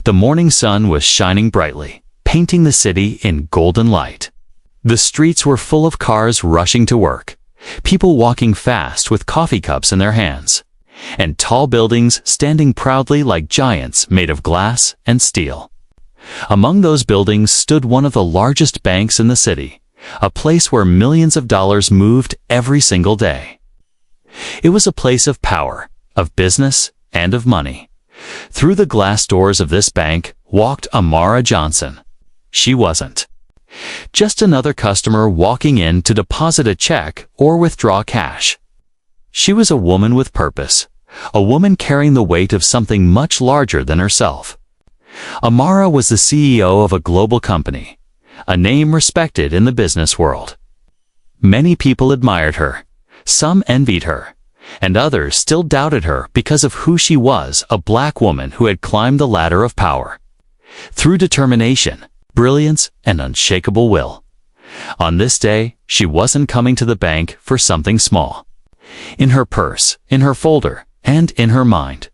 The morning sun was shining brightly, painting the city in golden light. The streets were full of cars rushing to work, people walking fast with coffee cups in their hands, and tall buildings standing proudly like giants made of glass and steel. Among those buildings stood one of the largest banks in the city, a place where millions of dollars moved every single day. It was a place of power, of business, and of money. Through the glass doors of this bank walked Amara Johnson. She wasn't just another customer walking in to deposit a check or withdraw cash. She was a woman with purpose, a woman carrying the weight of something much larger than herself. Amara was the CEO of a global company, a name respected in the business world. Many people admired her, some envied her, and others still doubted her because of who she was, a black woman who had climbed the ladder of power. Through determination, brilliance, and unshakable will. On this day, she wasn't coming to the bank for something small. In her purse, in her folder, and in her mind,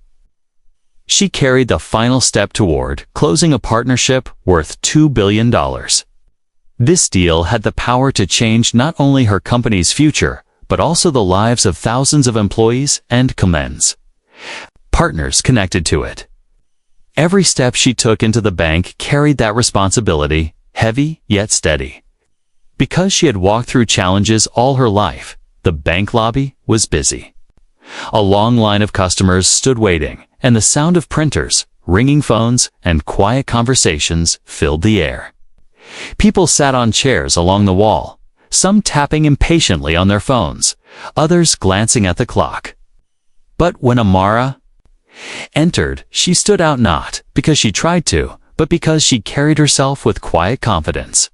she carried the final step toward closing a partnership worth $2 billion. This deal had the power to change not only her company's future, but also the lives of thousands of employees and partners connected to it. Every step she took into the bank carried that responsibility, heavy yet steady. Because she had walked through challenges all her life, the bank lobby was busy. A long line of customers stood waiting, and the sound of printers, ringing phones, and quiet conversations filled the air. People sat on chairs along the wall, some tapping impatiently on their phones, others glancing at the clock. But when Amara entered, she stood out not because she tried to, but because she carried herself with quiet confidence.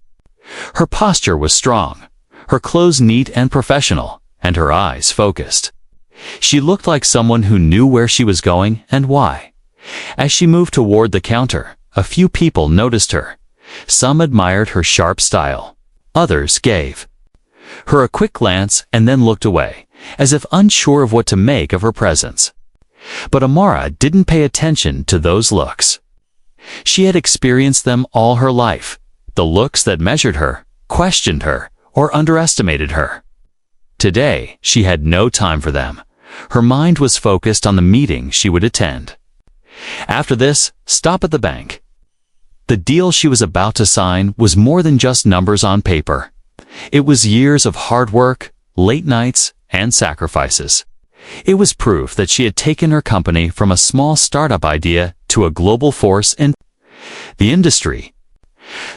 Her posture was strong, her clothes neat and professional, and her eyes focused. She looked like someone who knew where she was going and why. As she moved toward the counter, a few people noticed her. Some admired her sharp style. Others gave her a quick glance and then looked away, as if unsure of what to make of her presence. But Amara didn't pay attention to those looks. She had experienced them all her life, the looks that measured her, questioned her, or underestimated her. Today, she had no time for them. Her mind was focused on the meeting she would attend. After this stop at the bank, the deal she was about to sign was more than just numbers on paper. It was years of hard work, late nights, and sacrifices. It was proof that she had taken her company from a small startup idea to a global force in the industry.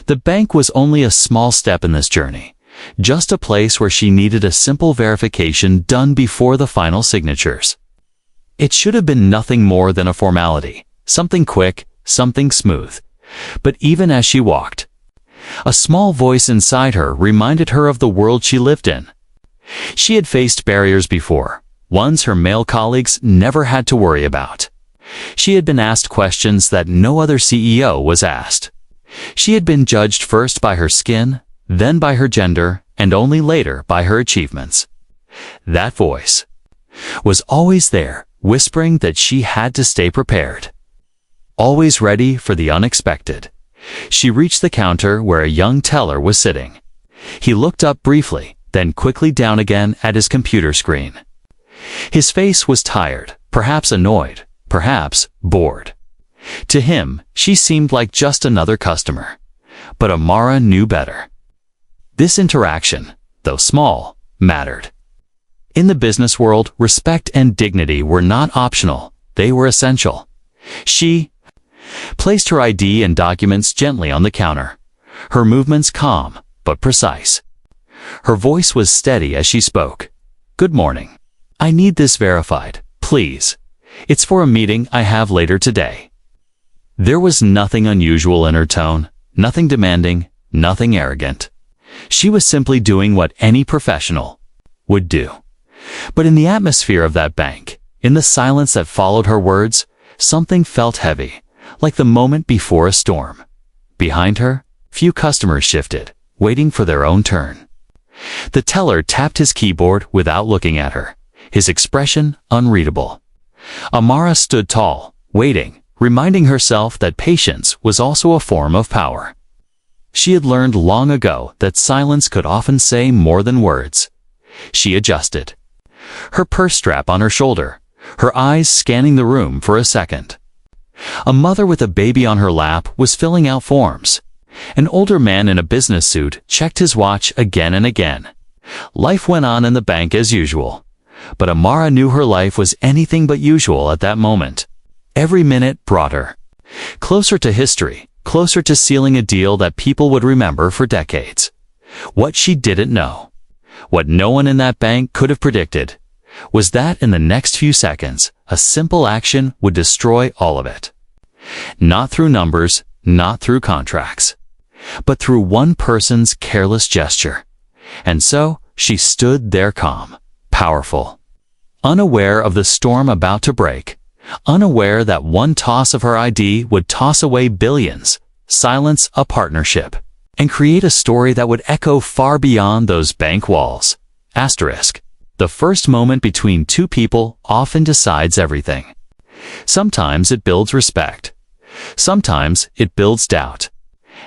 The bank was only a small step in this journey, just a place where she needed a simple verification done before the final signatures. It should have been nothing more than a formality, something quick, something smooth. But even as she walked, a small voice inside her reminded her of the world she lived in. She had faced barriers before, ones her male colleagues never had to worry about. She had been asked questions that no other CEO was asked. She had been judged first by her skin, then by her gender, and only later by her achievements. That voice was always there, whispering that she had to stay prepared, always ready for the unexpected. She reached the counter where a young teller was sitting. He looked up briefly, then quickly down again at his computer screen. His face was tired, perhaps annoyed, perhaps bored. To him, she seemed like just another customer. But Amara knew better. This interaction, though small, mattered. In the business world, respect and dignity were not optional, they were essential. She placed her ID and documents gently on the counter, her movements calm but precise. Her voice was steady as she spoke. "Good morning. I need this verified, please. It's for a meeting I have later today." There was nothing unusual in her tone, nothing demanding, nothing arrogant. She was simply doing what any professional would do. But in the atmosphere of that bank, in the silence that followed her words, something felt heavy, like the moment before a storm. Behind her, few customers shifted, waiting for their own turn. The teller tapped his keyboard without looking at her, his expression unreadable. Amara stood tall, waiting, reminding herself that patience was also a form of power. She had learned long ago that silence could often say more than words. She adjusted, her purse strap on her shoulder, her eyes scanning the room for a second. A mother with a baby on her lap was filling out forms. An older man in a business suit checked his watch again and again. Life went on in the bank as usual. But Amara knew her life was anything but usual at that moment. Every minute brought her closer to history, closer to sealing a deal that people would remember for decades. What she didn't know, what no one in that bank could have predicted, was that in the next few seconds, a simple action would destroy all of it. Not through numbers, not through contracts, but through one person's careless gesture. And so, she stood there calm, powerful, unaware of the storm about to break, unaware that one toss of her ID would toss away billions, silence a partnership, and create a story that would echo far beyond those bank walls. Asterisk. The first moment between two people often decides everything. Sometimes it builds respect. Sometimes it builds doubt.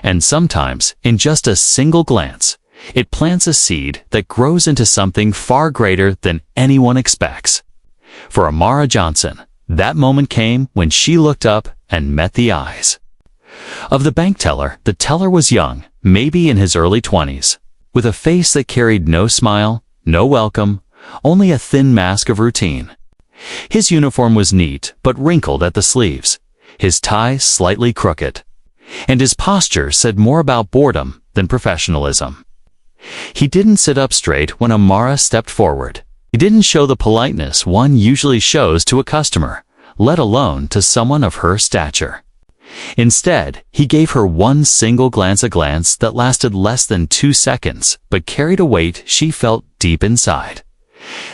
And sometimes, in just a single glance, it plants a seed that grows into something far greater than anyone expects. For Amara Johnson, that moment came when she looked up and met the eyes of the bank teller. The teller was young, maybe in his early 20s, with a face that carried no smile, no welcome, only a thin mask of routine. His uniform was neat but wrinkled at the sleeves, his tie slightly crooked, and his posture said more about boredom than professionalism. He didn't sit up straight when Amara stepped forward. He didn't show the politeness one usually shows to a customer, let alone to someone of her stature. Instead, he gave her one single glance, a glance that lasted less than 2 seconds, but carried a weight she felt deep inside.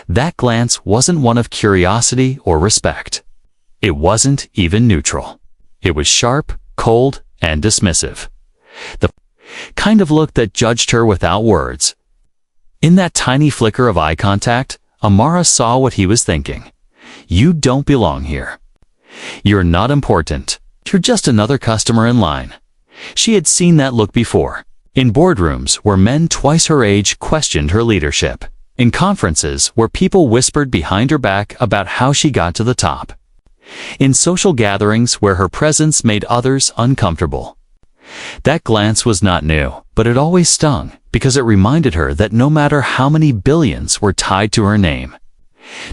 That glance wasn't one of curiosity or respect. It wasn't even neutral. It was sharp, cold, and dismissive. The kind of look that judged her without words. In that tiny flicker of eye contact, Amara saw what he was thinking. You don't belong here. You're not important. You're just another customer in line. She had seen that look before, in boardrooms where men twice her age questioned her leadership, in conferences where people whispered behind her back about how she got to the top, in social gatherings where her presence made others uncomfortable. That glance was not new, but it always stung, because it reminded her that no matter how many billions were tied to her name,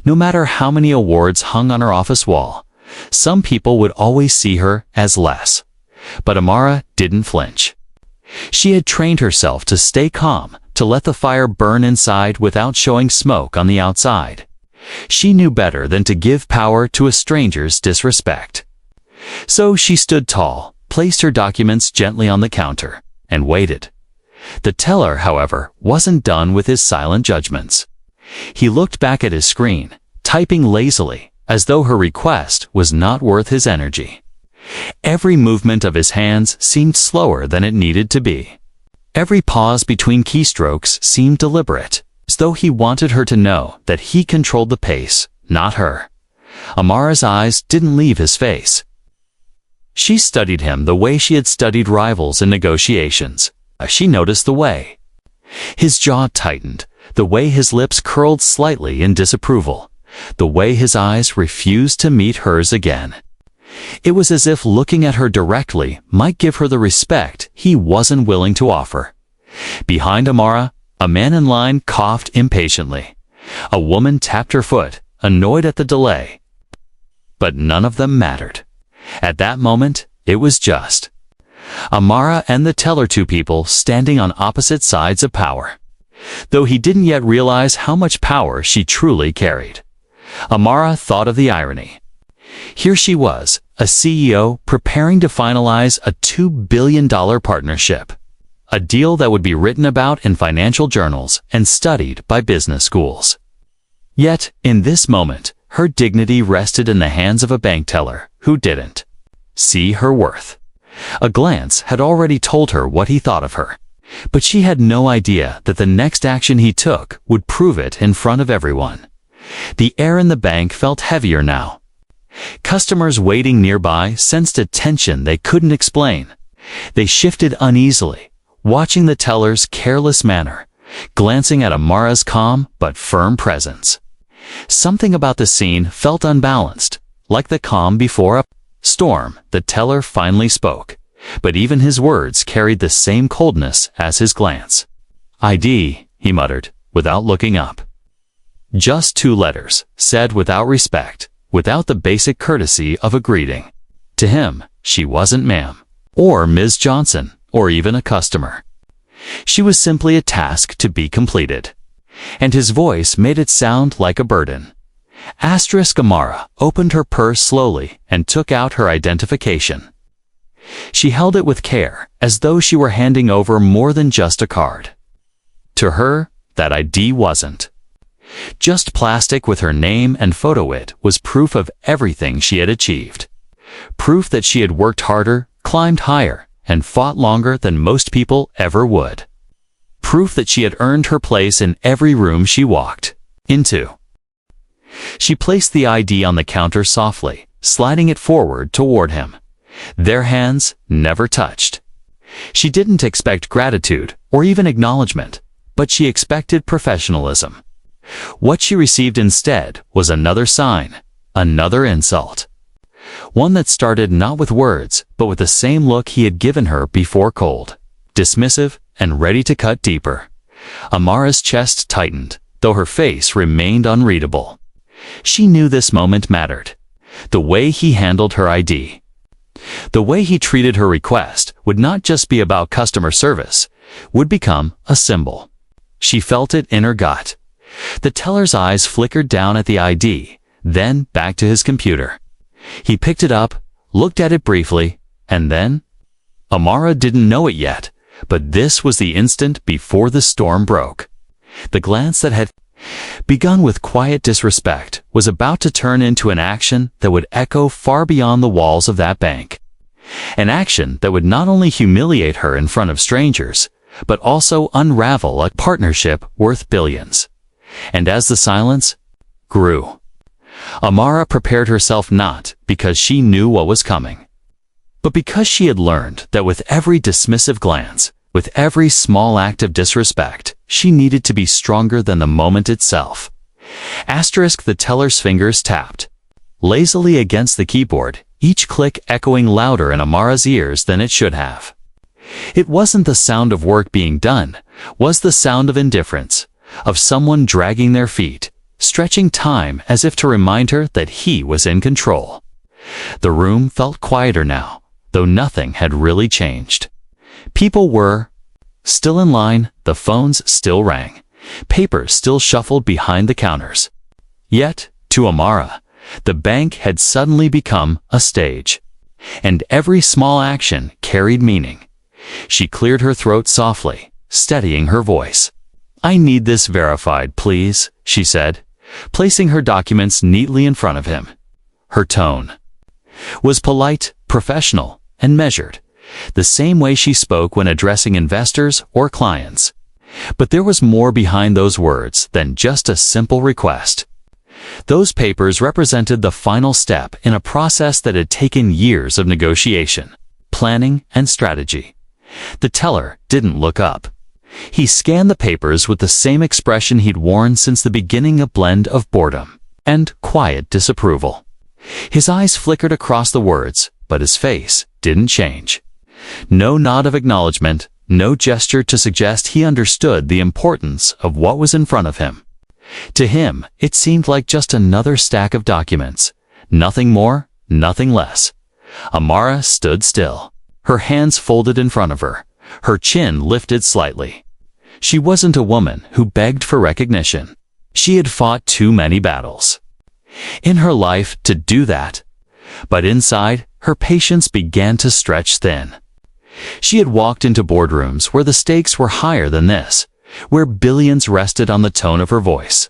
no matter how many awards hung on her office wall, some people would always see her as less. But Amara didn't flinch. She had trained herself to stay calm, to let the fire burn inside without showing smoke on the outside. She knew better than to give power to a stranger's disrespect. So she stood tall, placed her documents gently on the counter, and waited. The teller, however, wasn't done with his silent judgments. He looked back at his screen, typing lazily, as though her request was not worth his energy. Every movement of his hands seemed slower than it needed to be. Every pause between keystrokes seemed deliberate, as though he wanted her to know that he controlled the pace, not her. Amara's eyes didn't leave his face. She studied him the way she had studied rivals in negotiations. She noticed the way his jaw tightened, the way his lips curled slightly in disapproval, the way his eyes refused to meet hers again. It was as if looking at her directly might give her the respect he wasn't willing to offer. Behind Amara, a man in line coughed impatiently. A woman tapped her foot, annoyed at the delay. But none of them mattered. At that moment, it was just Amara and the teller, two people standing on opposite sides of power. Though he didn't yet realize how much power she truly carried. Amara thought of the irony. Here she was, a CEO preparing to finalize a $2 billion partnership, a deal that would be written about in financial journals and studied by business schools. Yet, in this moment, her dignity rested in the hands of a bank teller who didn't see her worth. A glance had already told her what he thought of her, but she had no idea that the next action he took would prove it in front of everyone. The air in the bank felt heavier now. Customers waiting nearby sensed a tension they couldn't explain. They shifted uneasily, watching the teller's careless manner, glancing at Amara's calm but firm presence. Something about the scene felt unbalanced, like the calm before a storm. The teller finally spoke, but even his words carried the same coldness as his glance. "ID," he muttered, without looking up. Just 2 letters, said without respect, without the basic courtesy of a greeting. To him, she wasn't ma'am, or Ms. Johnson, or even a customer. She was simply a task to be completed. And his voice made it sound like a burden. Amara opened her purse slowly and took out her identification. She held it with care, as though she were handing over more than just a card. To her, that ID wasn't just plastic with her name and photo. It was proof of everything she had achieved. Proof that she had worked harder, climbed higher, and fought longer than most people ever would. Proof that she had earned her place in every room she walked into. She placed the ID on the counter softly, sliding it forward toward him. Their hands never touched. She didn't expect gratitude or even acknowledgement, but she expected professionalism. What she received instead was another sign, another insult. One that started not with words, but with the same look he had given her before, cold, dismissive, and ready to cut deeper. Amara's chest tightened, though her face remained unreadable. She knew this moment mattered. The way he handled her ID, the way he treated her request, would not just be about customer service, would become a symbol. She felt it in her gut. The teller's eyes flickered down at the ID, then back to his computer. He picked it up, looked at it briefly, and then... Amara didn't know it yet, but this was the instant before the storm broke. The glance that had begun with quiet disrespect was about to turn into an action that would echo far beyond the walls of that bank. An action that would not only humiliate her in front of strangers, but also unravel a partnership worth billions. And as the silence grew, Amara prepared herself not because she knew what was coming, but because she had learned that with every dismissive glance, with every small act of disrespect, she needed to be stronger than the moment itself. The teller's fingers tapped lazily against the keyboard, each click echoing louder in Amara's ears than it should have. It wasn't the sound of work being done, was the sound of indifference, of someone dragging their feet, stretching time as if to remind her that he was in control. The room felt quieter now, though nothing had really changed. People were still in line, the phones still rang, papers still shuffled behind the counters. Yet, to Amara, the bank had suddenly become a stage, and every small action carried meaning. She cleared her throat softly, steadying her voice. "I need this verified, please," she said, placing her documents neatly in front of him. Her tone was polite, professional, and measured, the same way she spoke when addressing investors or clients. But there was more behind those words than just a simple request. Those papers represented the final step in a process that had taken years of negotiation, planning, and strategy. The teller didn't look up. He scanned the papers with the same expression he'd worn since the beginning, a blend of boredom and quiet disapproval. His eyes flickered across the words, but his face didn't change. No nod of acknowledgement, no gesture to suggest he understood the importance of what was in front of him. To him, it seemed like just another stack of documents. Nothing more, nothing less. Amara stood still, her hands folded in front of her, her chin lifted slightly. She wasn't a woman who begged for recognition. She had fought too many battles in her life to do that. But inside, her patience began to stretch thin. She had walked into boardrooms where the stakes were higher than this, where billions rested on the tone of her voice.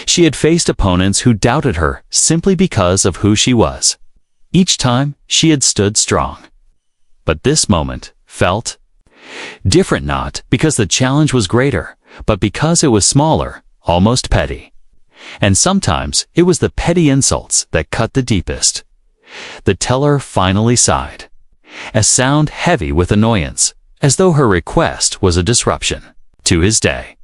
She had faced opponents who doubted her simply because of who she was. Each time, she had stood strong. But this moment felt different, not because the challenge was greater, but because it was smaller, almost petty. And sometimes it was the petty insults that cut the deepest. The teller finally sighed, a sound heavy with annoyance, as though her request was a disruption to his day.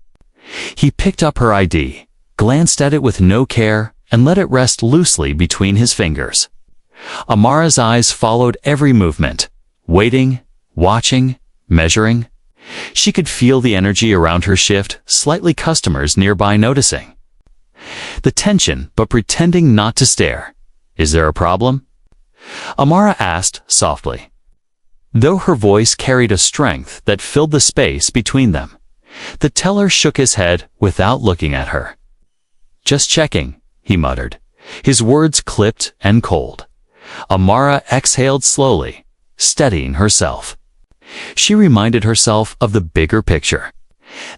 He picked up her ID, glanced at it with no care, and let it rest loosely between his fingers. Amara's eyes followed every movement, waiting, watching, measuring. She could feel the energy around her shift, slightly customers nearby noticing. The tension, but pretending not to stare. "Is there a problem?" Amara asked softly, though her voice carried a strength that filled the space between them. The teller shook his head without looking at her. "Just checking," he muttered, his words clipped and cold. Amara exhaled slowly, steadying herself. She reminded herself of the bigger picture.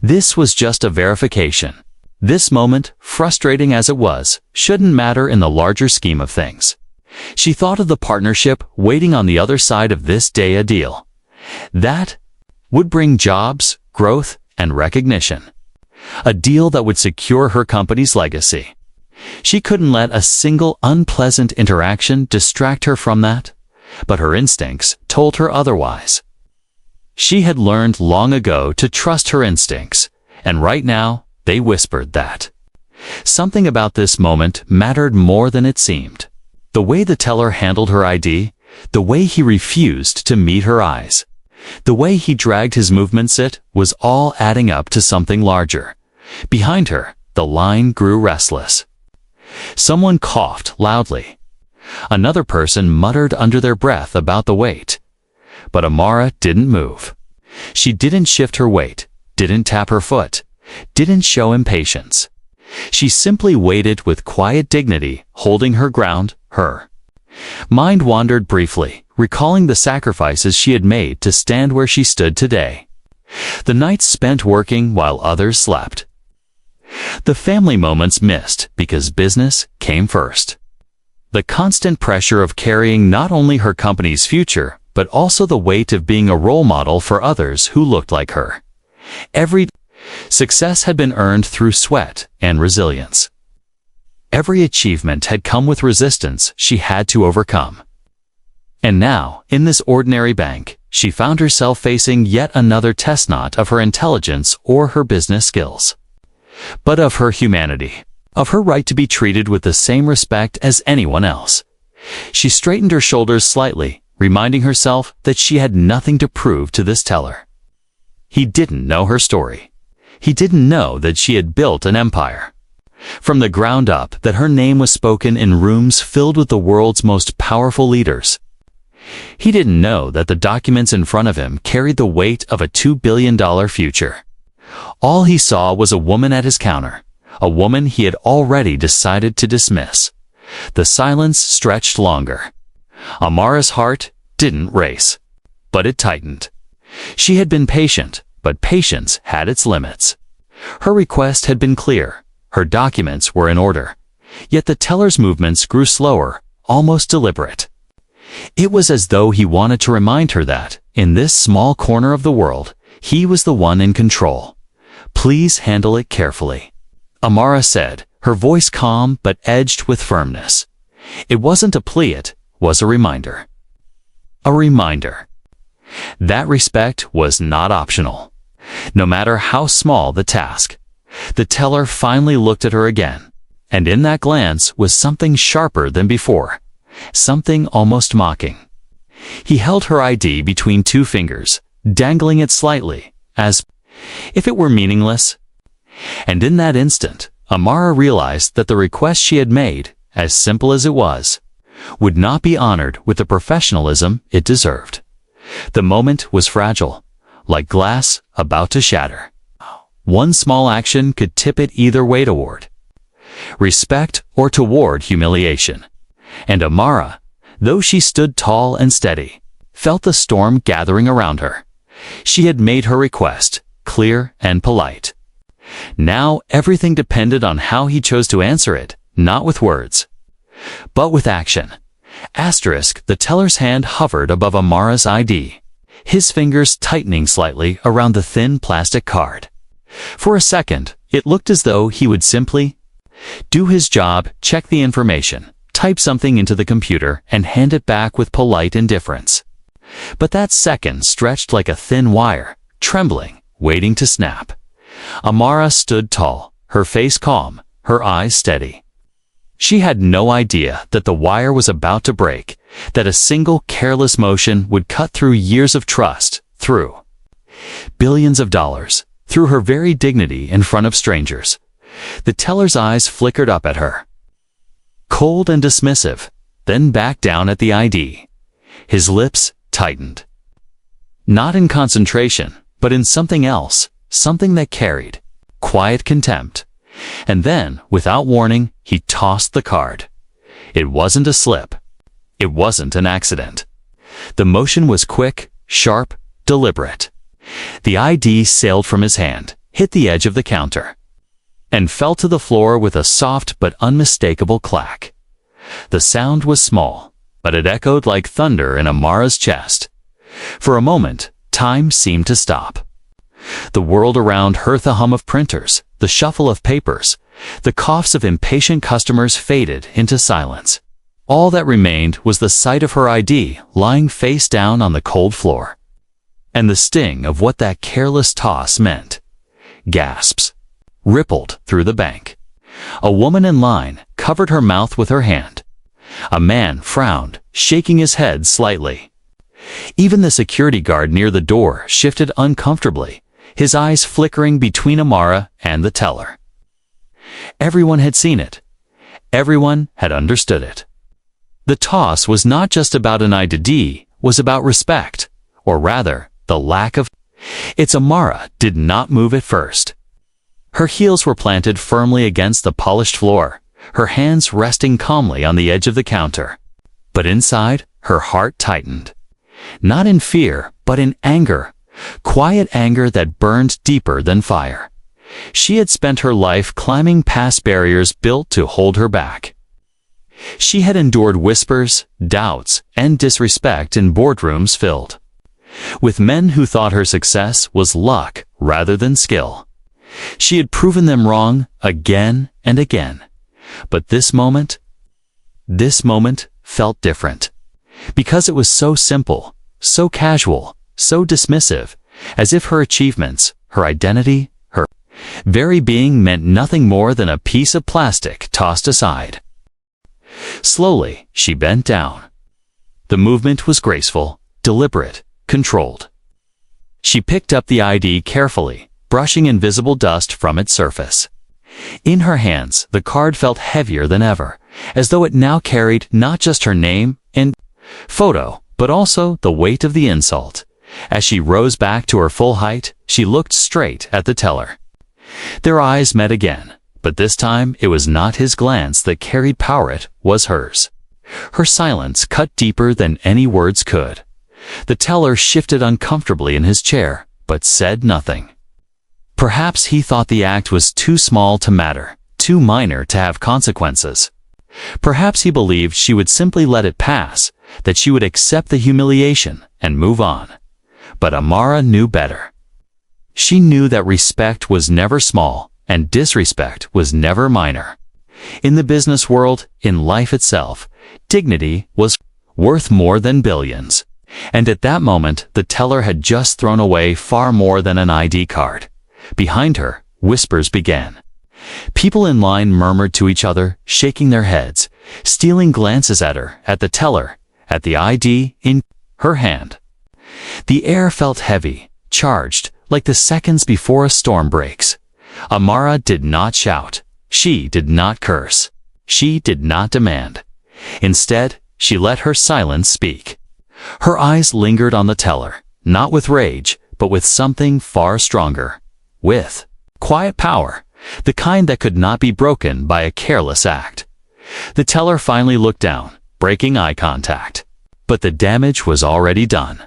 This was just a verification. This moment, frustrating as it was, shouldn't matter in the larger scheme of things. She thought of the partnership waiting on the other side of this day, a deal that would bring jobs, growth, and recognition. A deal that would secure her company's legacy. She couldn't let a single unpleasant interaction distract her from that, but her instincts told her otherwise. She had learned long ago to trust her instincts, and right now they whispered that something about this moment mattered more than it seemed. The way the teller handled her ID, the way he refused to meet her eyes, the way he dragged his movements, it was all adding up to something larger. Behind her, the line grew restless. Someone coughed loudly. Another person muttered under their breath about the wait. But Amara didn't move. She didn't shift her weight, didn't tap her foot, didn't show impatience. She simply waited with quiet dignity, holding her ground, her mind wandered briefly, recalling the sacrifices she had made to stand where she stood today. The nights spent working while others slept. The family moments missed because business came first. The constant pressure of carrying not only her company's future, but also the weight of being a role model for others who looked like her. Every success had been earned through sweat and resilience. Every achievement had come with resistance she had to overcome. And now, in this ordinary bank, she found herself facing yet another test, not of her intelligence or her business skills, but of her humanity, of her right to be treated with the same respect as anyone else. She straightened her shoulders slightly, reminding herself that she had nothing to prove to this teller. He didn't know her story. He didn't know that she had built an empire from the ground up, that her name was spoken in rooms filled with the world's most powerful leaders. He didn't know that the documents in front of him carried the weight of a $2 billion future. All he saw was a woman at his counter, a woman he had already decided to dismiss. The silence stretched longer. Amara's heart didn't race, but it tightened. She had been patient, but patience had its limits. Her request had been clear. Her documents were in order. Yet the teller's movements grew slower, almost deliberate. It was as though he wanted to remind her that, in this small corner of the world, he was the one in control. "Please handle it carefully," Amara said, her voice calm but edged with firmness. It wasn't a plea, it was a reminder. A reminder. That respect was not optional, no matter how small the task. The teller finally looked at her again, and in that glance was something sharper than before, something almost mocking. He held her ID between two fingers, dangling it slightly, as if it were meaningless. And in that instant, Amara realized that the request she had made, as simple as it was, would not be honored with the professionalism it deserved. The moment was fragile, like glass about to shatter. One small action could tip it either way, toward respect or toward humiliation. And Amara, though she stood tall and steady, felt the storm gathering around her. She had made her request, clear and polite. Now everything depended on how he chose to answer it, not with words, but with action. Asterisk, the teller's hand hovered above Amara's ID, his fingers tightening slightly around the thin plastic card. For a second, it looked as though he would simply Do his job, check the information, type something into the computer, and hand it back with polite indifference. But that second stretched like a thin wire, trembling, waiting to snap. Amara stood tall, her face calm, her eyes steady. She had no idea that the wire was about to break, that a single careless motion would cut through years of trust, through billions of dollars, through her very dignity in front of strangers. The teller's eyes flickered up at her, cold and dismissive, then back down at the ID. His lips tightened. Not in concentration, but in something else, something that carried quiet contempt. And then, without warning, he tossed the card. It wasn't a slip. It wasn't an accident. The motion was quick, sharp, deliberate. The ID sailed from his hand, hit the edge of the counter, and fell to the floor with a soft but unmistakable clack. The sound was small, but it echoed like thunder in Amara's chest. For a moment, time seemed to stop. The world around heard the hum of printers, the shuffle of papers, the coughs of impatient customers faded into silence. All that remained was the sight of her ID lying face down on the cold floor, and the sting of what that careless toss meant. Gasps rippled through the bank. A woman in line covered her mouth with her hand. A man frowned, shaking his head slightly. Even the security guard near the door shifted uncomfortably, his eyes flickering between Amara and the teller. Everyone had seen it. Everyone had understood it. The toss was not just about an ID, was about respect, or rather, the lack of. Its Amara did not move at first. Her heels were planted firmly against the polished floor, her hands resting calmly on the edge of the counter. But inside, her heart tightened. Not in fear, but in anger. Quiet anger that burned deeper than fire. She had spent her life climbing past barriers built to hold her back. She had endured whispers, doubts, and disrespect in boardrooms filled with men who thought her success was luck rather than skill. She had proven them wrong again and again. But this moment felt different. Because it was so simple, so casual, so dismissive, as if her achievements, her identity, her very being meant nothing more than a piece of plastic tossed aside. Slowly, she bent down. The movement was graceful, deliberate, controlled. She picked up the ID carefully, brushing invisible dust from its surface. In her hands, the card felt heavier than ever, as though it now carried not just her name and photo, but also the weight of the insult. As she rose back to her full height, she looked straight at the teller. Their eyes met again, but this time it was not his glance that carried power, it was hers. Her silence cut deeper than any words could. The teller shifted uncomfortably in his chair, but said nothing. Perhaps he thought the act was too small to matter, too minor to have consequences. Perhaps he believed she would simply let it pass, that she would accept the humiliation and move on. But Amara knew better. She knew that respect was never small, and disrespect was never minor. In the business world, in life itself, dignity was worth more than billions. And at that moment, the teller had just thrown away far more than an ID card. Behind her, whispers began. People in line murmured to each other, shaking their heads, stealing glances at her, at the teller, at the ID in her hand. The air felt heavy, charged, like the seconds before a storm breaks. Amara did not shout. She did not curse. She did not demand. Instead, she let her silence speak. Her eyes lingered on the teller, not with rage, but with something far stronger. With quiet power, the kind that could not be broken by a careless act. The teller finally looked down, breaking eye contact. But the damage was already done.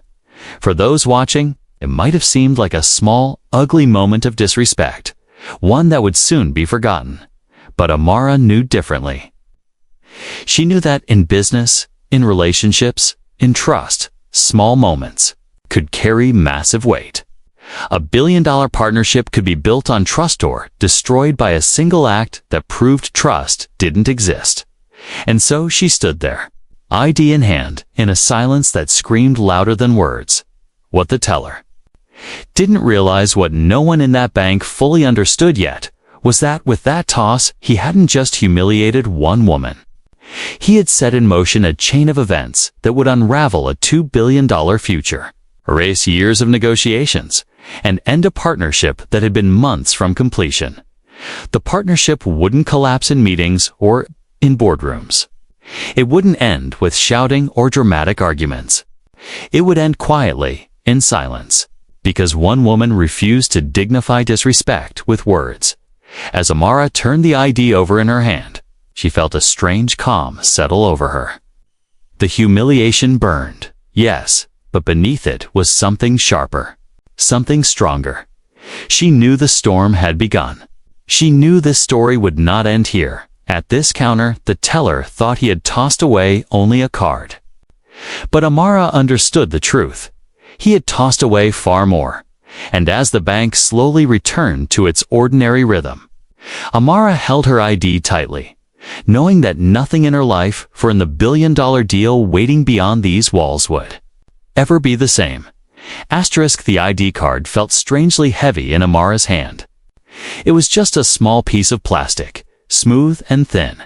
For those watching, it might have seemed like a small, ugly moment of disrespect, one that would soon be forgotten. But Amara knew differently. She knew that in business, in relationships, in trust, small moments could carry massive weight. $1 billion partnership could be built on trust or destroyed by a single act that proved trust didn't exist. And so she stood there, ID in hand, in a silence that screamed louder than words. What the teller didn't realize, what no one in that bank fully understood yet, was that with that toss, he hadn't just humiliated one woman. He had set in motion a chain of events that would unravel a $2 billion future, erase years of negotiations, and end a partnership that had been months from completion. The partnership wouldn't collapse in meetings or in boardrooms. It wouldn't end with shouting or dramatic arguments. It would end quietly, in silence, because one woman refused to dignify disrespect with words. As Amara turned the ID over in her hand, she felt a strange calm settle over her. The humiliation burned, yes, but beneath it was something sharper, something stronger. She knew the storm had begun. She knew this story would not end here. At this counter, the teller thought he had tossed away only a card. But Amara understood the truth. He had tossed away far more. And as the bank slowly returned to its ordinary rhythm, Amara held her ID tightly, knowing that nothing in her life, for in the billion-dollar deal waiting beyond these walls, would ever be the same. The ID card felt strangely heavy in Amara's hand. It was just a small piece of plastic, smooth and thin.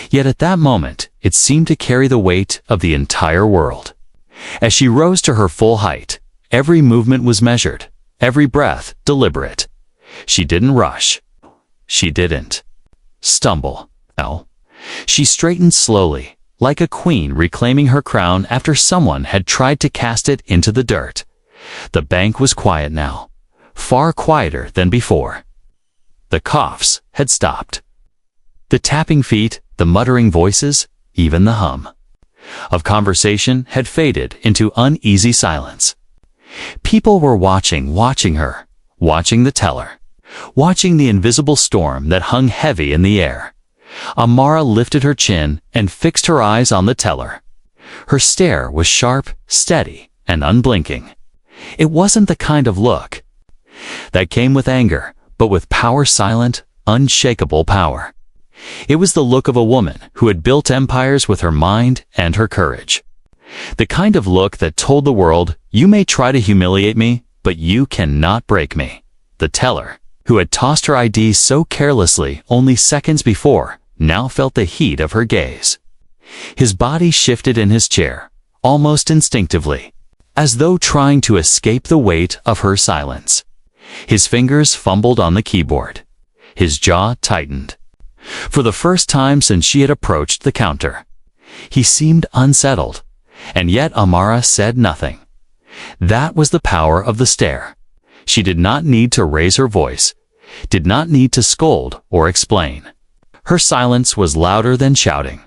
Yet at that moment, it seemed to carry the weight of the entire world. As she rose to her full height, every movement was measured, every breath deliberate. She didn't rush. She didn't stumble. No. She straightened slowly, like a queen reclaiming her crown after someone had tried to cast it into the dirt. The bank was quiet now, far quieter than before. The coughs had stopped. The tapping feet, the muttering voices, even the hum of conversation had faded into uneasy silence. People were watching her, watching the teller, watching the invisible storm that hung heavy in the air. Amara lifted her chin and fixed her eyes on the teller. Her stare was sharp, steady, and unblinking. It wasn't the kind of look that came with anger, but with power, silent, unshakable power. It was the look of a woman who had built empires with her mind and her courage. The kind of look that told the world, you may try to humiliate me, but you cannot break me. The teller, who had tossed her ID so carelessly only seconds before, now felt the heat of her gaze. His body shifted in his chair, almost instinctively, as though trying to escape the weight of her silence. His fingers fumbled on the keyboard. His jaw tightened. For the first time since she had approached the counter, he seemed unsettled, and yet Amara said nothing. That was the power of the stare. She did not need to raise her voice, did not need to scold or explain. Her silence was louder than shouting.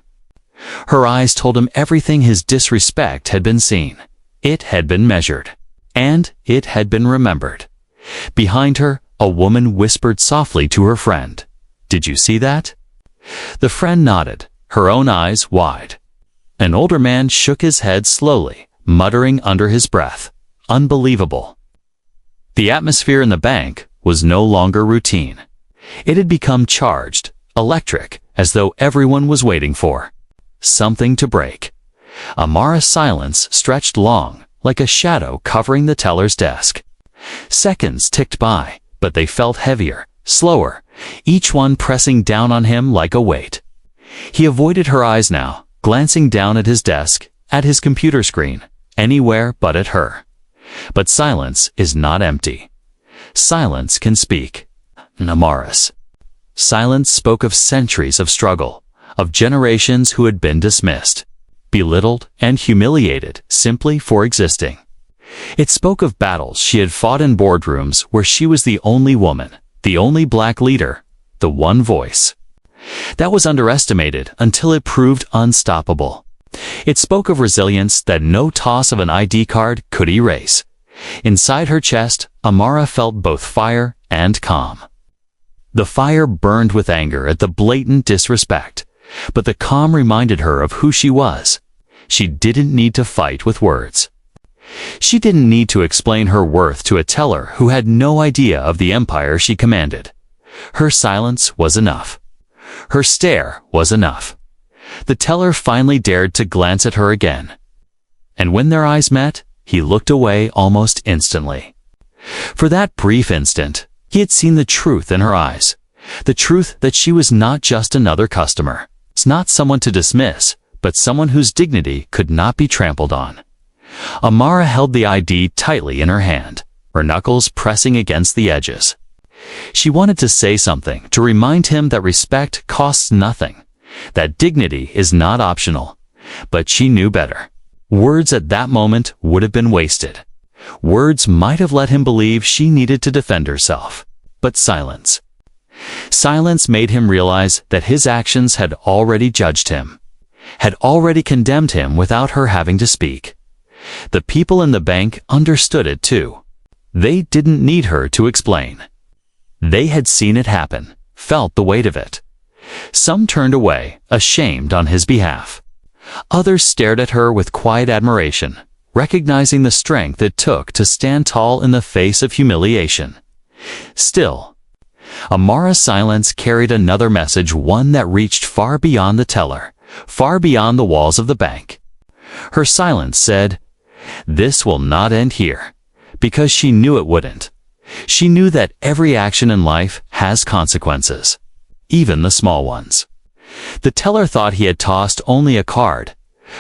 Her eyes told him everything. His disrespect had been seen. It had been measured. And it had been remembered. Behind her, a woman whispered softly to her friend, "Did you see that?" The friend nodded, her own eyes wide. An older man shook his head slowly, muttering under his breath, "Unbelievable." The atmosphere in the bank was no longer routine. It had become charged, electric, as though everyone was waiting for something to break. Amara's silence stretched long, like a shadow covering the teller's desk. Seconds ticked by, but they felt heavier, slower, each one pressing down on him like a weight. He avoided her eyes now, glancing down at his desk, at his computer screen, anywhere but at her. But silence is not empty. Silence can speak. Amara's silence spoke of centuries of struggle, of generations who had been dismissed, belittled, and humiliated simply for existing. It spoke of battles she had fought in boardrooms where she was the only woman, the only black leader, the one voice. That was underestimated until it proved unstoppable. It spoke of resilience that no toss of an ID card could erase. Inside her chest, Amara felt both fire and calm. The fire burned with anger at the blatant disrespect, but the calm reminded her of who she was. She didn't need to fight with words. She didn't need to explain her worth to a teller who had no idea of the empire she commanded. Her silence was enough. Her stare was enough. The teller finally dared to glance at her again. And when their eyes met, he looked away almost instantly. For that brief instant, he had seen the truth in her eyes. The truth that she was not just another customer. It's not someone to dismiss, but someone whose dignity could not be trampled on. Amara held the ID tightly in her hand, her knuckles pressing against the edges. She wanted to say something to remind him that respect costs nothing, that dignity is not optional. But she knew better. Words at that moment would have been wasted. Words might have let him believe she needed to defend herself. But silence. Silence made him realize that his actions had already judged him, had already condemned him without her having to speak. The people in the bank understood it too. They didn't need her to explain. They had seen it happen, felt the weight of it. Some turned away, ashamed on his behalf. Others stared at her with quiet admiration, recognizing the strength it took to stand tall in the face of humiliation. Still, Amara's silence carried another message, one that reached far beyond the teller, far beyond the walls of the bank. Her silence said, "This will not end here," because she knew it wouldn't. She knew that every action in life has consequences, even the small ones. The teller thought he had tossed only a card,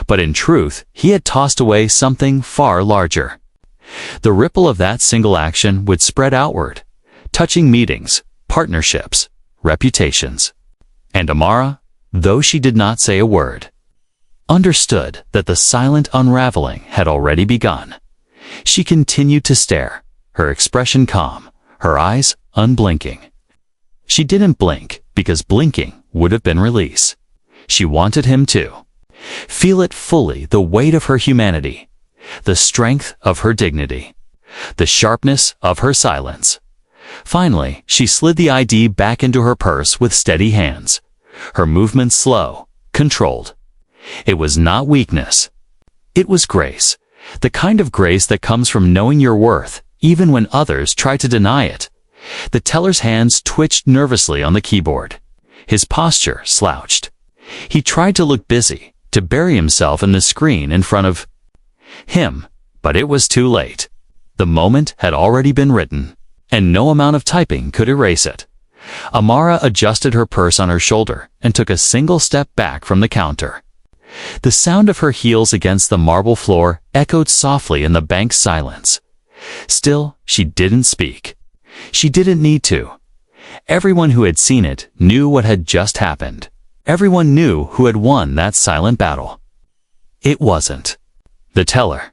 but in truth, he had tossed away something far larger. The ripple of that single action would spread outward, touching meetings, partnerships, reputations. And Amara, though she did not say a word, understood that the silent unraveling had already begun. She continued to stare, her expression calm, her eyes unblinking. She didn't blink because blinking would have been release. She wanted him to feel it fully, the weight of her humanity, the strength of her dignity, the sharpness of her silence. Finally, she slid the ID back into her purse with steady hands, her movements slow, controlled. It was not weakness. It was grace, the kind of grace that comes from knowing your worth, even when others try to deny it. The teller's hands twitched nervously on the keyboard. His posture slouched. He tried to look busy, to bury himself in the screen in front of him, but it was too late. The moment had already been written, and no amount of typing could erase it. Amara adjusted her purse on her shoulder and took a single step back from the counter. The sound of her heels against the marble floor echoed softly in the bank's silence. Still, she didn't speak. She didn't need to. Everyone who had seen it knew what had just happened. Everyone knew who had won that silent battle. It wasn't the teller.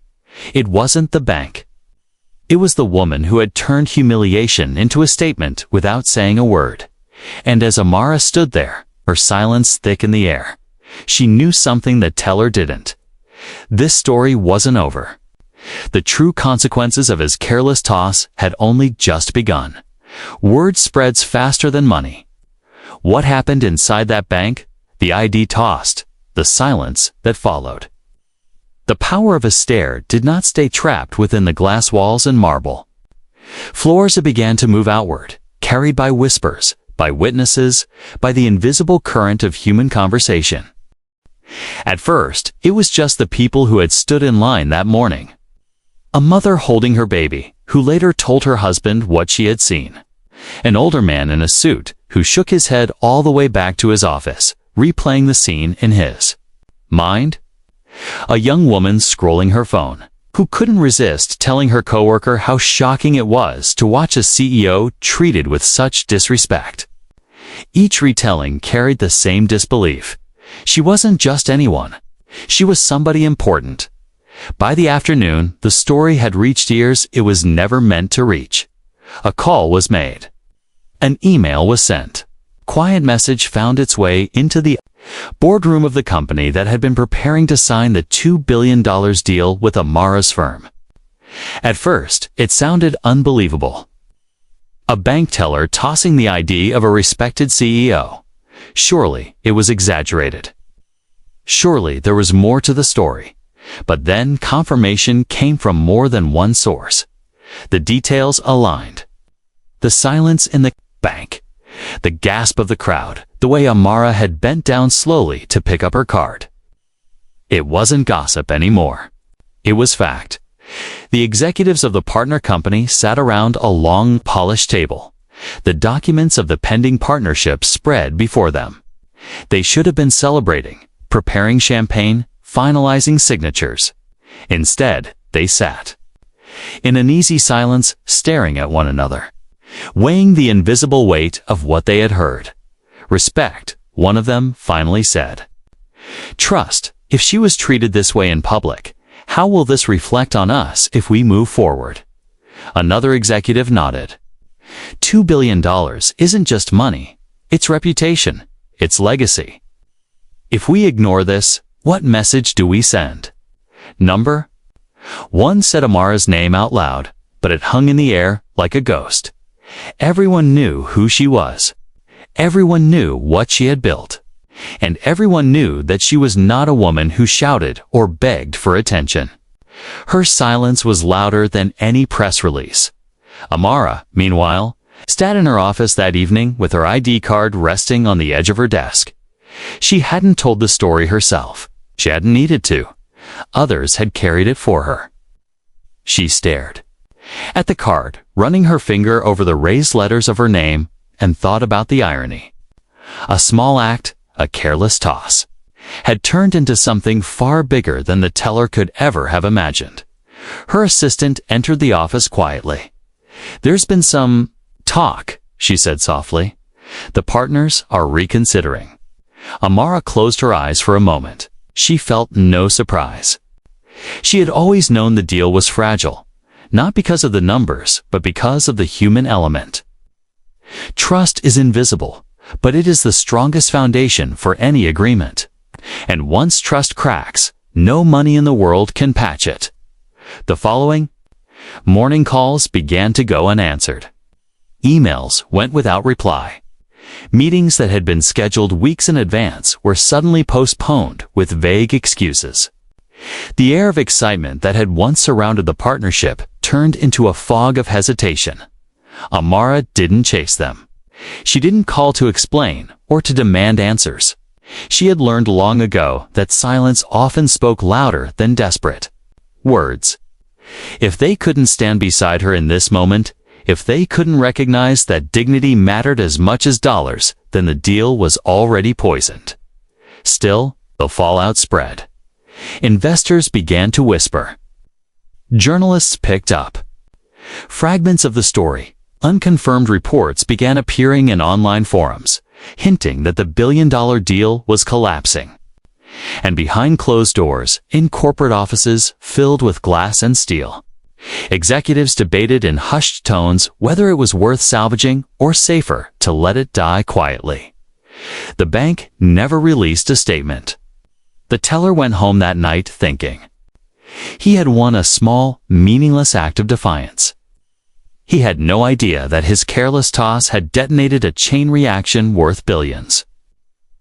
It wasn't the bank. It was the woman who had turned humiliation into a statement without saying a word. And as Amara stood there, her silence thick in the air, she knew something the teller didn't. This story wasn't over. The true consequences of his careless toss had only just begun. Word spreads faster than money. What happened inside that bank? The ID tossed, the silence that followed. The power of a stare did not stay trapped within the glass walls and marble. Floors began to move outward, carried by whispers, by witnesses, by the invisible current of human conversation. At first, it was just the people who had stood in line that morning. A mother holding her baby, who later told her husband what she had seen. An older man in a suit, who shook his head all the way back to his office, replaying the scene in his mind. A young woman scrolling her phone, who couldn't resist telling her coworker how shocking it was to watch a CEO treated with such disrespect. Each retelling carried the same disbelief. She wasn't just anyone. She was somebody important. By the afternoon, the story had reached ears it was never meant to reach. A call was made. An email was sent. Quiet message found its way into the boardroom of the company that had been preparing to sign the $2 billion deal with Amara's firm. At first, it sounded unbelievable. A bank teller tossing the ID of a respected CEO. Surely, it was exaggerated. Surely, there was more to the story. But then confirmation came from more than one source. The details aligned. The silence in the bank, the gasp of the crowd, the way Amara had bent down slowly to pick up her card. It wasn't gossip anymore. It was fact. The executives of the partner company sat around a long, polished table. The documents of the pending partnership spread before them. They should have been celebrating, preparing champagne, finalizing signatures. Instead, they sat in an easy silence, staring at one another, weighing the invisible weight of what they had heard. Respect, one of them finally said. Trust, if she was treated this way in public, how will this reflect on us if we move forward? Another executive nodded. $2 billion isn't just money, it's reputation, it's legacy. If we ignore this, what message do we send? Number? One said Amara's name out loud, but it hung in the air like a ghost. Everyone knew who she was. Everyone knew what she had built. And everyone knew that she was not a woman who shouted or begged for attention. Her silence was louder than any press release. Amara, meanwhile, sat in her office that evening with her ID card resting on the edge of her desk. She hadn't told the story herself. She hadn't needed to. Others had carried it for her. She stared at the card, running her finger over the raised letters of her name, and thought about the irony. A small act, a careless toss, had turned into something far bigger than the teller could ever have imagined. Her assistant entered the office quietly. "There's been some talk," she said softly. "The partners are reconsidering." Amara closed her eyes for a moment. She felt no surprise. She had always known the deal was fragile, not because of the numbers, but because of the human element. Trust is invisible, but it is the strongest foundation for any agreement. And once trust cracks, no money in the world can patch it. The following morning calls began to go unanswered. Emails went without reply. Meetings that had been scheduled weeks in advance were suddenly postponed with vague excuses. The air of excitement that had once surrounded the partnership turned into a fog of hesitation. Amara didn't chase them. She didn't call to explain or to demand answers. She had learned long ago that silence often spoke louder than desperate words. If they couldn't stand beside her in this moment, if they couldn't recognize that dignity mattered as much as dollars, then the deal was already poisoned. Still, the fallout spread. Investors began to whisper. Journalists picked up. Fragments of the story, unconfirmed reports began appearing in online forums, hinting that the billion-dollar deal was collapsing. And behind closed doors, in corporate offices filled with glass and steel, executives debated in hushed tones whether it was worth salvaging or safer to let it die quietly. The bank never released a statement. The teller went home that night thinking. He had won a small, meaningless act of defiance. He had no idea that his careless toss had detonated a chain reaction worth billions.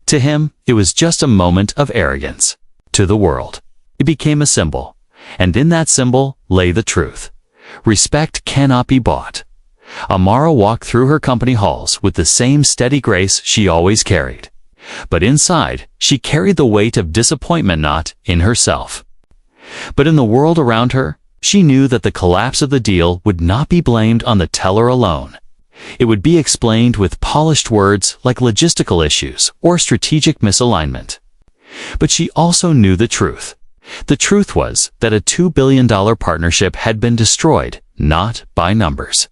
To him, it was just a moment of arrogance. To the world, it became a symbol. And in that symbol lay the truth. Respect cannot be bought. Amara walked through her company halls with the same steady grace she always carried. But inside, she carried the weight of disappointment not in herself, but in the world around her. She knew that the collapse of the deal would not be blamed on the teller alone. It would be explained with polished words like logistical issues or strategic misalignment. But she also knew the truth. The truth was that a $2 billion partnership had been destroyed, not by numbers,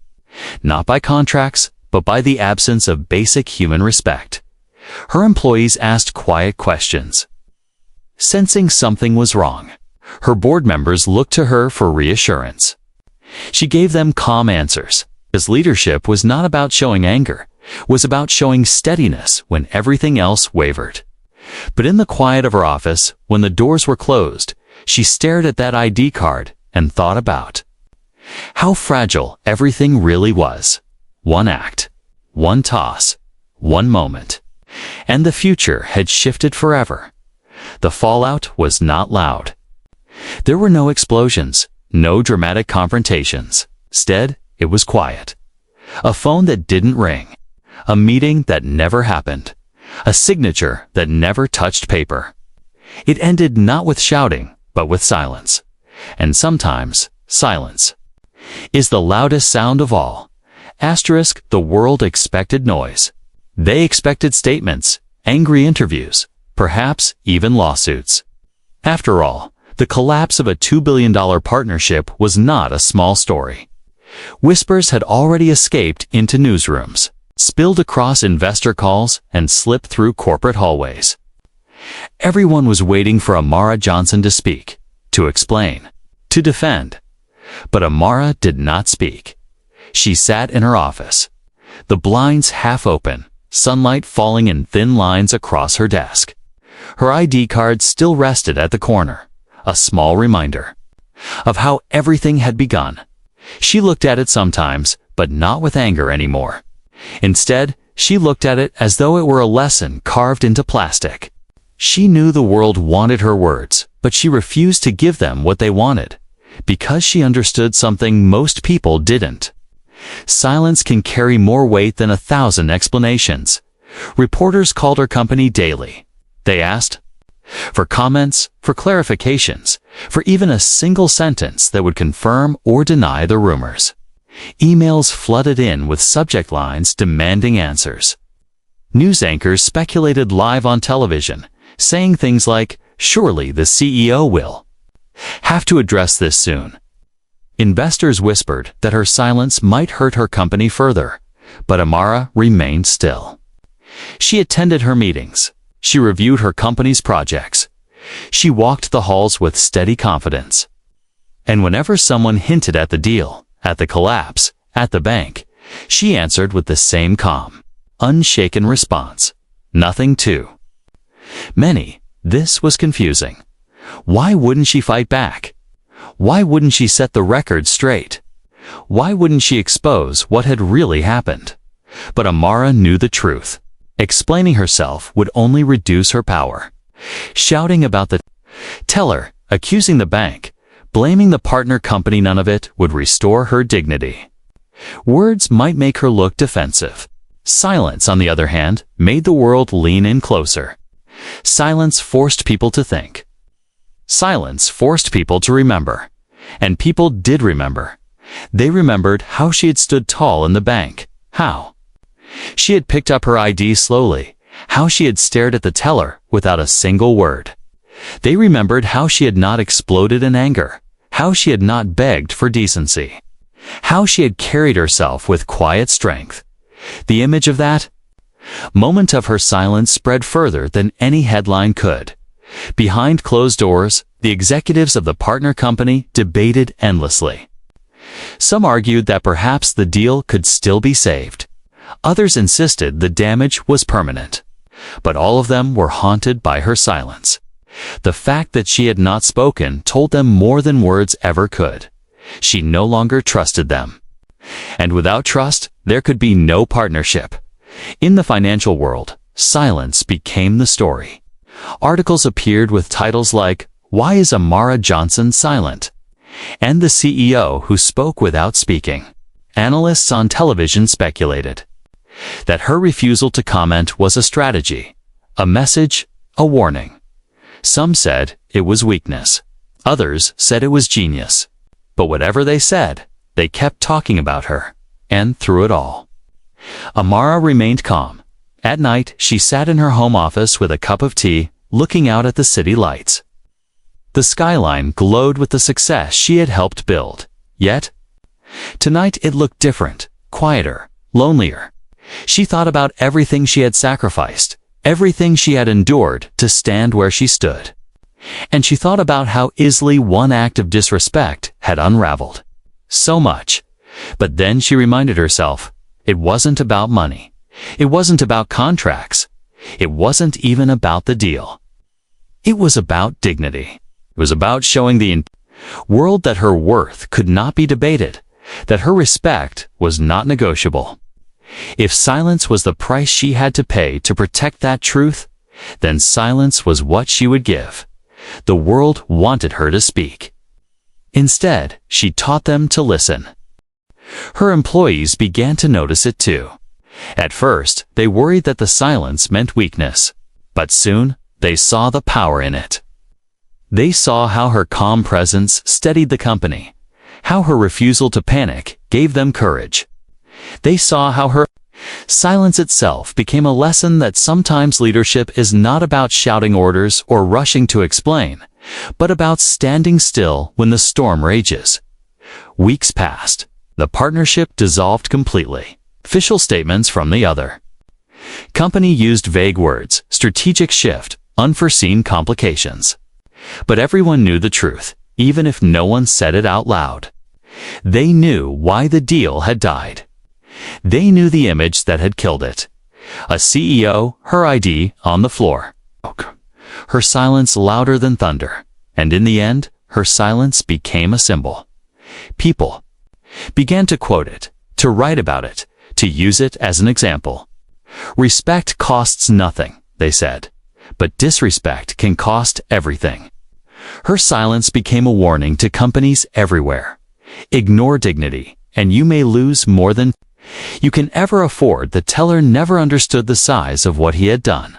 not by contracts, but by the absence of basic human respect. Her employees asked quiet questions. Sensing something was wrong, her board members looked to her for reassurance. She gave them calm answers, as leadership was not about showing anger, was about showing steadiness when everything else wavered. But in the quiet of her office, when the doors were closed, she stared at that ID card and thought about how fragile everything really was. One act, one toss, one moment, and the future had shifted forever. The fallout was not loud. There were no explosions, no dramatic confrontations. Instead, it was quiet. A phone that didn't ring. A meeting that never happened. A signature that never touched paper. It ended not with shouting, but with silence. And sometimes, silence is the loudest sound of all. Asterisk, the world expected noise. They expected statements, angry interviews, perhaps even lawsuits. After all, the collapse of a $2 billion partnership was not a small story. Whispers had already escaped into newsrooms, spilled across investor calls, and slipped through corporate hallways. Everyone was waiting for Amara Johnson to speak, to explain, to defend. But Amara did not speak. She sat in her office, the blinds half open, sunlight falling in thin lines across her desk. Her ID card still rested at the corner, a small reminder of how everything had begun. She looked at it sometimes, but not with anger anymore. Instead, she looked at it as though it were a lesson carved into plastic. She knew the world wanted her words, but she refused to give them what they wanted, because she understood something most people didn't. Silence can carry more weight than 1,000 explanations. Reporters called her company daily. They asked for comments, for clarifications, for even a single sentence that would confirm or deny the rumors. Emails flooded in with subject lines demanding answers. News anchors speculated live on television, saying things like, "Surely the CEO will have to address this soon." Investors whispered that her silence might hurt her company further, but Amara remained still. She attended her meetings. She reviewed her company's projects. She walked the halls with steady confidence. And whenever someone hinted at the deal, at the collapse, at the bank, she answered with the same calm, unshaken response. Nothing to. Many, this was confusing. Why wouldn't she fight back? Why wouldn't she set the record straight? Why wouldn't she expose what had really happened? But Amara knew the truth. Explaining herself would only reduce her power. Shouting about the teller, accusing the bank, blaming the partner company, none of it would restore her dignity. Words might make her look defensive. Silence, on the other hand, made the world lean in closer. Silence forced people to think. Silence forced people to remember. And people did remember. They remembered how she had stood tall in the bank. How she had picked up her ID slowly. How she had stared at the teller without a single word. They remembered how she had not exploded in anger. How she had not begged for decency. How she had carried herself with quiet strength. The image of that moment of her silence spread further than any headline could. Behind closed doors, the executives of the partner company debated endlessly. Some argued that perhaps the deal could still be saved. Others insisted the damage was permanent. But all of them were haunted by her silence. The fact that she had not spoken told them more than words ever could. She no longer trusted them. And without trust, there could be no partnership. In the financial world, silence became the story. Articles appeared with titles like, "Why is Amara Johnson silent?" and "The CEO who spoke without speaking." Analysts on television speculated that her refusal to comment was a strategy, a message, a warning. Some said it was weakness. Others said it was genius. But whatever they said, they kept talking about her. And through it all, Amara remained calm. At night, she sat in her home office with a cup of tea, looking out at the city lights. The skyline glowed with the success she had helped build. Yet, tonight it looked different, quieter, lonelier. She thought about everything she had sacrificed, everything she had endured to stand where she stood. And she thought about how easily one act of disrespect had unraveled. So much. But then she reminded herself, it wasn't about money. It wasn't about contracts. It wasn't even about the deal. It was about dignity. It was about showing the world that her worth could not be debated, that her respect was not negotiable. If silence was the price she had to pay to protect that truth, then silence was what she would give. The world wanted her to speak. Instead, she taught them to listen. Her employees began to notice it too. At first, they worried that the silence meant weakness, but soon they saw the power in it. They saw how her calm presence steadied the company, how her refusal to panic gave them courage. They saw how her silence itself became a lesson that sometimes leadership is not about shouting orders or rushing to explain, but about standing still when the storm rages. Weeks passed. The partnership dissolved completely. Official statements from the other. Company used vague words, strategic shift, unforeseen complications. But everyone knew the truth, even if no one said it out loud. They knew why the deal had died. They knew the image that had killed it. A CEO, her ID, on the floor. Her silence louder than thunder. And in the end, her silence became a symbol. People began to quote it, to write about it, to use it as an example. Respect costs nothing, they said, but disrespect can cost everything. Her silence became a warning to companies everywhere. Ignore dignity, and you may lose more than you can ever afford. The teller never understood the size of what he had done.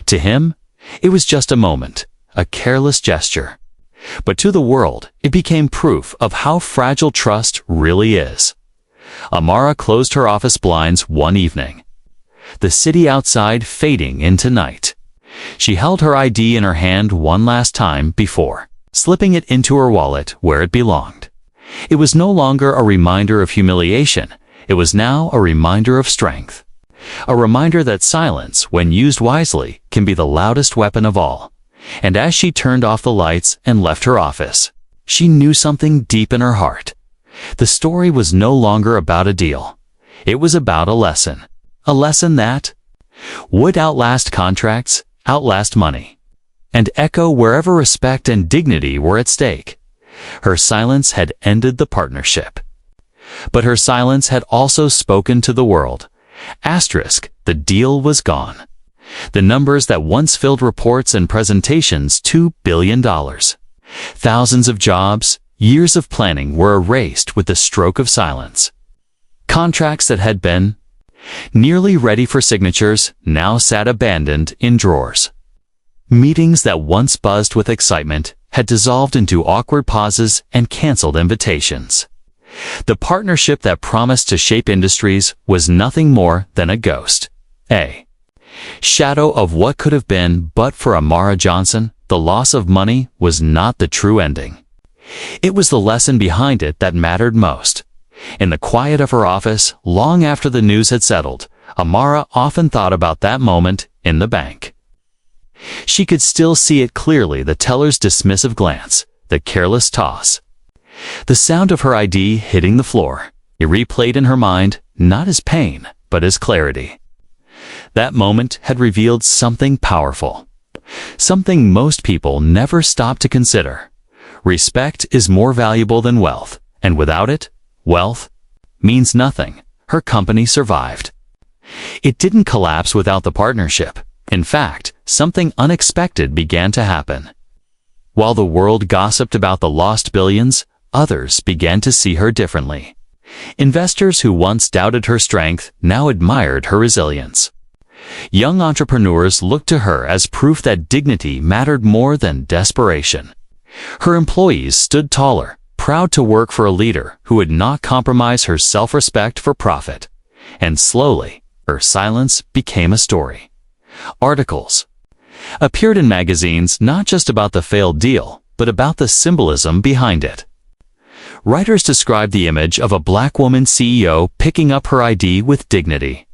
To him, it was just a moment, a careless gesture. But to the world, it became proof of how fragile trust really is. Amara closed her office blinds one evening. The city outside fading into night. She held her ID in her hand one last time before slipping it into her wallet where it belonged. It was no longer a reminder of humiliation. It was now a reminder of strength. A reminder that silence, when used wisely, can be the loudest weapon of all. And as she turned off the lights and left her office, she knew something deep in her heart. The story was no longer about a deal. It was about a lesson that would outlast contracts, outlast money, and echo wherever respect and dignity were at stake. Her silence had ended the partnership. But her silence had also spoken to the world. The deal was gone. The numbers that once filled reports and presentations, $2 billion. Thousands of jobs, years of planning were erased with the stroke of silence. Contracts that had been nearly ready for signatures now sat abandoned in drawers. Meetings that once buzzed with excitement had dissolved into awkward pauses and canceled invitations. The partnership that promised to shape industries was nothing more than a ghost. A shadow of what could have been, but for Amara Johnson, the loss of money was not the true ending. It was the lesson behind it that mattered most. In the quiet of her office, long after the news had settled, Amara often thought about that moment in the bank. She could still see it clearly, the teller's dismissive glance, the careless toss. The sound of her ID hitting the floor. It replayed in her mind, not as pain, but as clarity. That moment had revealed something powerful. Something most people never stop to consider. Respect is more valuable than wealth, and without it, wealth means nothing. Her company survived. It didn't collapse without the partnership. In fact, something unexpected began to happen. While the world gossiped about the lost billions, others began to see her differently. Investors who once doubted her strength now admired her resilience. Young entrepreneurs looked to her as proof that dignity mattered more than desperation. Her employees stood taller, proud to work for a leader who would not compromise her self-respect for profit. And slowly, her silence became a story. Articles appeared in magazines not just about the failed deal, but about the symbolism behind it. Writers described the image of a black woman CEO picking up her ID with dignity,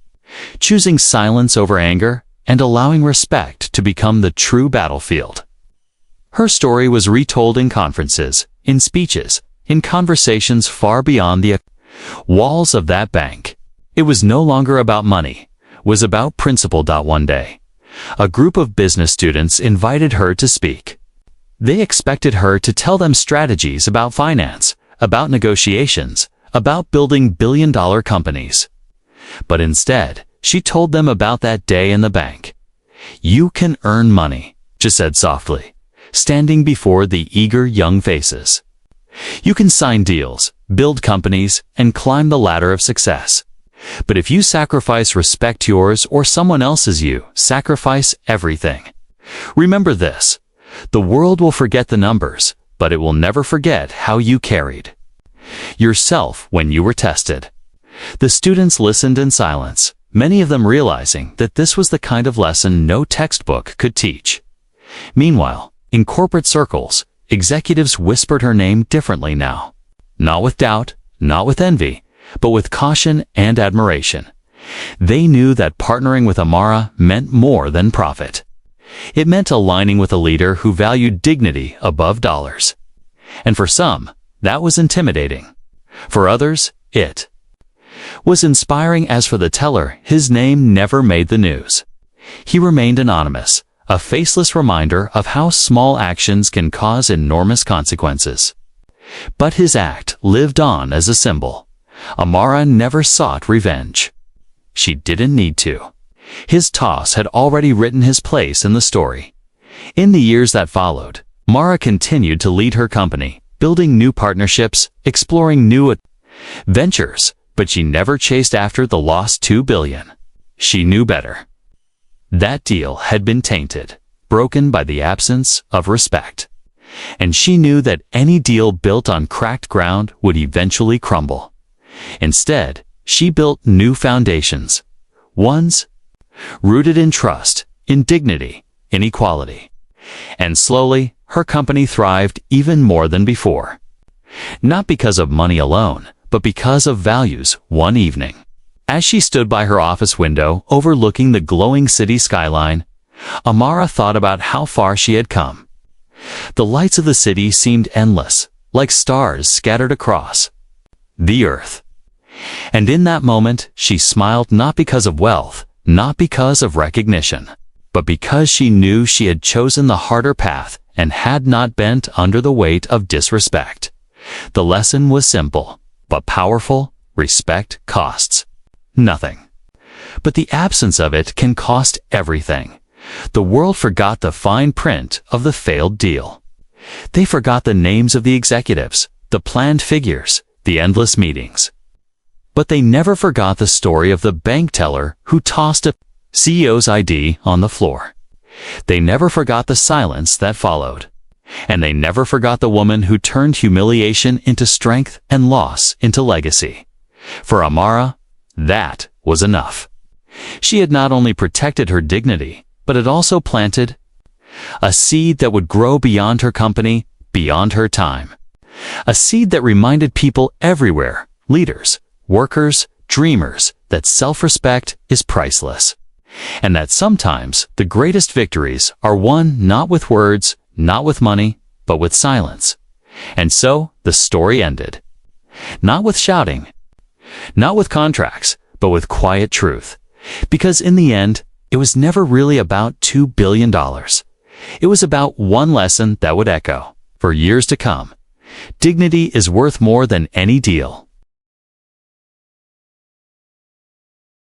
choosing silence over anger, and allowing respect to become the true battlefield. Her story was retold in conferences, in speeches, in conversations far beyond the walls of that bank. It was no longer about money, it was about principle. One day, a group of business students invited her to speak. They expected her to tell them strategies about finance, about negotiations, about building billion-dollar companies. But instead, she told them about that day in the bank. "You can earn money," she said softly. standing before the eager young faces. You can sign deals, build companies, and climb the ladder of success. But if you sacrifice respect, yours or someone else's, you sacrifice everything. Remember this: the world will forget the numbers, but it will never forget how you carried yourself when you were tested. The students listened in silence, many of them realizing that this was the kind of lesson no textbook could teach. Meanwhile, in corporate circles, executives whispered her name differently now. Not with doubt, not with envy, but with caution and admiration. They knew that partnering with Amara meant more than profit. It meant aligning with a leader who valued dignity above dollars. And for some, that was intimidating. For others, it was inspiring. As for the teller, his name never made the news. He remained anonymous, a faceless reminder of how small actions can cause enormous consequences. But his act lived on as a symbol. Amara never sought revenge. She didn't need to. His toss had already written his place in the story. In the years that followed, Amara continued to lead her company, building new partnerships, exploring new ventures, but she never chased after the lost $2 billion. She knew better. That deal had been tainted, broken by the absence of respect. And she knew that any deal built on cracked ground would eventually crumble. Instead, she built new foundations, ones rooted in trust, in dignity, in equality. And slowly, her company thrived even more than before. Not because of money alone, but because of values. One evening, as she stood by her office window overlooking the glowing city skyline, Amara thought about how far she had come. The lights of the city seemed endless, like stars scattered across the earth. And in that moment, she smiled, not because of wealth, not because of recognition, but because she knew she had chosen the harder path and had not bent under the weight of disrespect. The lesson was simple, but powerful. Respect costs nothing. But the absence of it can cost everything. The world forgot the fine print of the failed deal. They forgot the names of the executives, the planned figures, the endless meetings. But they never forgot the story of the bank teller who tossed a CEO's ID on the floor. They never forgot the silence that followed. And they never forgot the woman who turned humiliation into strength and loss into legacy. For Amara, that was enough. She had not only protected her dignity, but had also planted a seed that would grow beyond her company, beyond her time. A seed that reminded people everywhere, leaders, workers, dreamers, that self-respect is priceless. And that sometimes the greatest victories are won not with words, not with money, but with silence. And so the story ended. Not with shouting, not with contracts, but with quiet truth. Because in the end, it was never really about $2 billion. It was about one lesson that would echo for years to come. Dignity is worth more than any deal.